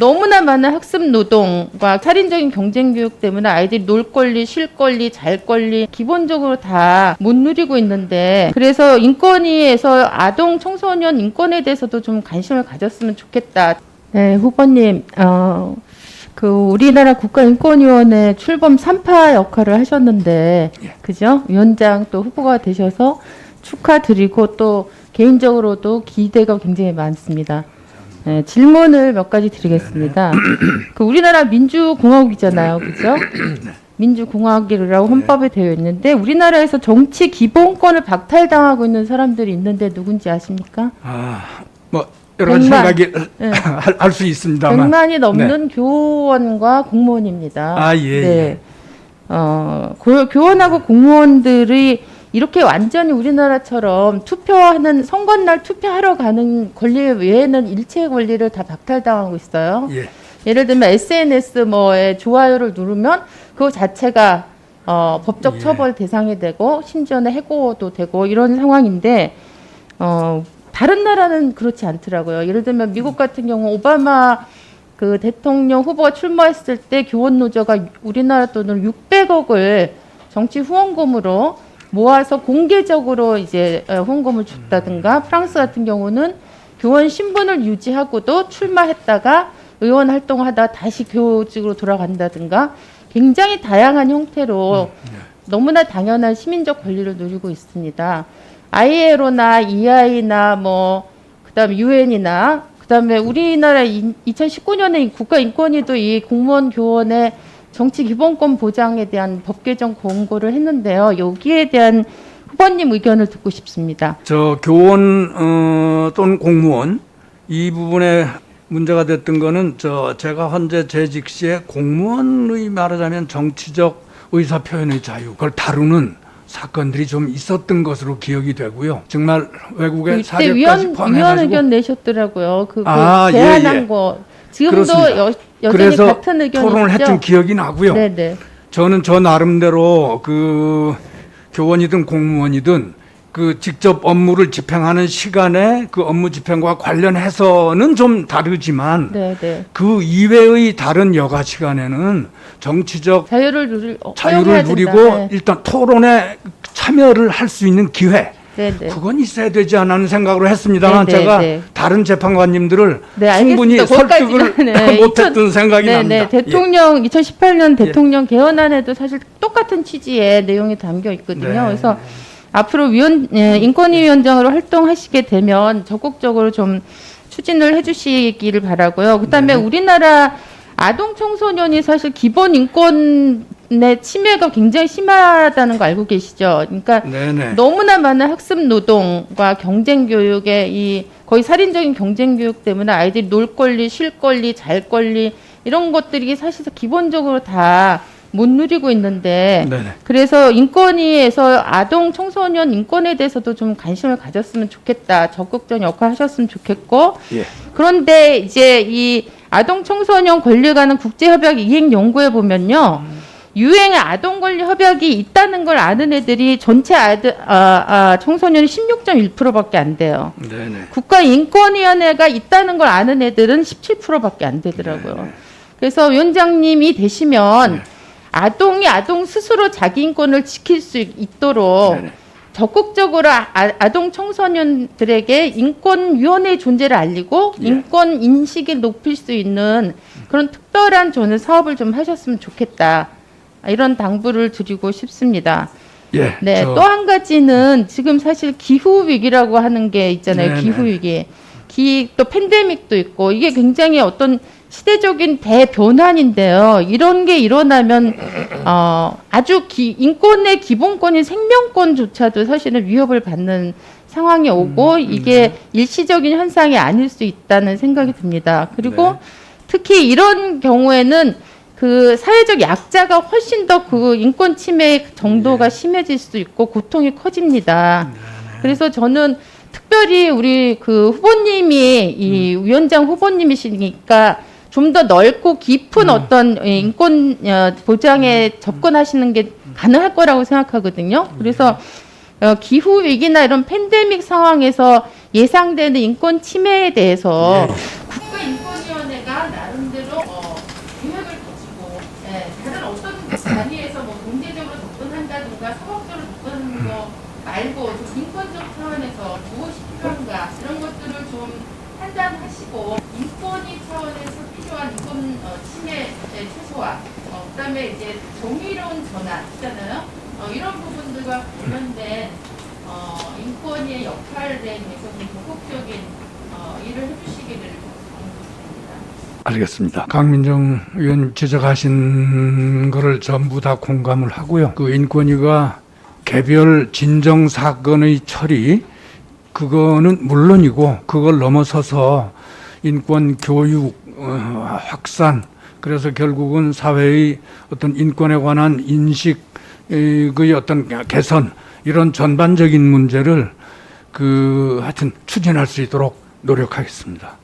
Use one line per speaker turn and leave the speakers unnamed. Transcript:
너무나 많은 학습 노동과 살인적인 경쟁 교육 때문에 아이들이 놀 권리, 쉴 권리, 잘 권리 기본적으로 다 못 누리고 있는데, 그래서 인권위에서 아동 청소년 인권에 대해서도 좀 관심을 가졌으면 좋겠다. 네, 후보님, 우리나라 국가인권위원회 출범 3파 역할을 하셨는데, 그죠? 위원장 또 후보가 되셔서 축하드리고 또 개인적으로도 기대가 굉장히 많습니다. 네, 질문을 몇 가지 드리겠습니다. 우리나라 민주공화국이잖아요, 그죠? 민주공화국이라고 헌법에 되어 있는데 우리나라에서 정치 기본권을 박탈당하고 있는 사람들이 있는데 누군지 아십니까?
여러 가지 생각이 할 수 있습니다만
100만이 넘는 교원과 공무원입니다. 네. 교원하고 공무원들이 이렇게 완전히 우리나라처럼 투표하는 선거날 투표하러 가는 권리 외에는 일체의 권리를 다 박탈당하고 있어요. 예를 들면 SNS 뭐에 좋아요를 누르면 그거 자체가 법적 처벌 대상이 되고 심지어는 해고도 되고 이런 상황인데 다른 나라는 그렇지 않더라고요. 예를 들면 미국 같은 경우 오바마 대통령 후보가 출마했을 때 교원 노조가 우리나라 돈으로 600억을 정치 후원금으로 모아서 공개적으로 이제 후원금을 줬다든가, 프랑스 같은 경우는 교원 신분을 유지하고도 출마했다가 의원 활동하다 다시 교직으로 돌아간다든가 굉장히 다양한 형태로 너무나 당연한 시민적 권리를 누리고 있습니다. ILO나 EI나 그다음에 UN이나 그다음에 우리나라 2019년에 국가인권위도 이 공무원 교원의 정치 기본권 보장에 대한 법 개정 권고를 했는데요. 여기에 대한 후보님 의견을 듣고 싶습니다.
교원 또는 공무원 이 부분에 문제가 됐던 거는 제가 현재 재직 시에 공무원의 말하자면 정치적 의사 표현의 자유 그걸 다루는 사건들이 좀 있었던 것으로 기억이 되고요. 정말 외국의 사례까지 포함해가지고
위원 의견 내셨더라고요. 제안한 거. 지금도 여전히 같은 의견이시죠?
토론을 했던 기억이 나고요.
네네.
저는 저 나름대로 교원이든 공무원이든 직접 업무를 집행하는 시간에 업무 집행과 관련해서는 좀 다르지만
네네.
그 이외의 다른 여가 시간에는 정치적
자유를
누리고
네.
일단 토론에 참여를 할 수 있는 기회
네네.
그건 있어야 되지 않는 생각으로 했습니다만
네네.
제가
네.
다른 재판관님들을
네,
충분히 설득을
네.
못했던 생각이 납니다.
2018년 대통령 개헌안에도 사실 똑같은 취지의 내용이 담겨 있거든요.
네.
그래서 앞으로 인권위원장으로 활동하시게 되면 적극적으로 좀 추진을 해주시기를 바라고요. 그다음에 우리나라 아동 청소년이 사실 기본 인권의 침해가 굉장히 심하다는 거 알고 계시죠? 그러니까 너무나 많은 학습 노동과 경쟁 교육에 거의 살인적인 경쟁 교육 때문에 아이들이 놀 권리, 쉴 권리, 잘 권리 이런 것들이 사실 기본적으로 다 못 누리고 있는데 그래서 인권위에서 아동 청소년 인권에 대해서도 좀 관심을 가졌으면 좋겠다. 적극적 역할 하셨으면 좋겠고 그런데 이제 이 아동 청소년 권리에 관한 국제협약 이행 연구에 보면요. 유엔의 아동 권리 협약이 있다는 걸 아는 애들이 전체 청소년이 16.1%밖에 안 돼요. 국가인권위원회가 있다는 걸 아는 애들은 17%밖에 안 되더라고요. 그래서 위원장님이 되시면 아동이 아동 스스로 자기 인권을 지킬 수 있도록 적극적으로 아동 청소년들에게 인권위원회의 존재를 알리고 인권 인식을 높일 수 있는 그런 특별한 저는 사업을 좀 하셨으면 좋겠다. 이런 당부를 드리고 싶습니다. 네, 또 한 가지는 지금 사실 기후 위기라고 하는 게 있잖아요. 기후 위기. 또 팬데믹도 있고 이게 굉장히 어떤 시대적인 대변환인데요. 이런 게 일어나면 아주 인권의 기본권인 생명권조차도 사실은 위협을 받는 상황이 오고 이게 일시적인 현상이 아닐 수 있다는 생각이 듭니다. 그리고 특히 이런 경우에는 사회적 약자가 훨씬 더 인권 침해 정도가 심해질 수도 있고 고통이 커집니다. 그래서 저는 특별히 우리 후보님이 이 위원장 후보님이시니까 좀 더 넓고 깊은 어떤 인권 보장에 접근하시는 게 가능할 거라고 생각하거든요. 그래서 기후 위기나 이런 팬데믹 상황에서 예상되는 인권 침해에 대해서 국가인권위원회가 나름대로 나름대로 계획을 가지고 다른 어떤 단위에서 뭐 경제적으로 접근한다든가 사업적으로 접근하는 거 말고 좀 인권적 차원에서 무엇이 필요한가 이런 것들을 좀 판단하시고 인권위 차원에서 필요한 인권 침해 최소화, 그다음에 이제 정의로운 전환 있잖아요. 이런 부분들과 관련된 인권위의 역할에 대해서 좀 적극적인 일을 해주시기를 바랍니다.
알겠습니다. 강민정 의원 지적하신 거를 전부 다 공감을 하고요. 그 인권위가 개별 진정 사건의 처리 그거는 물론이고 그걸 넘어서서 인권 교육 확산 그래서 결국은 사회의 어떤 인권에 관한 인식의 어떤 개선 이런 전반적인 문제를 하여튼 추진할 수 있도록 노력하겠습니다.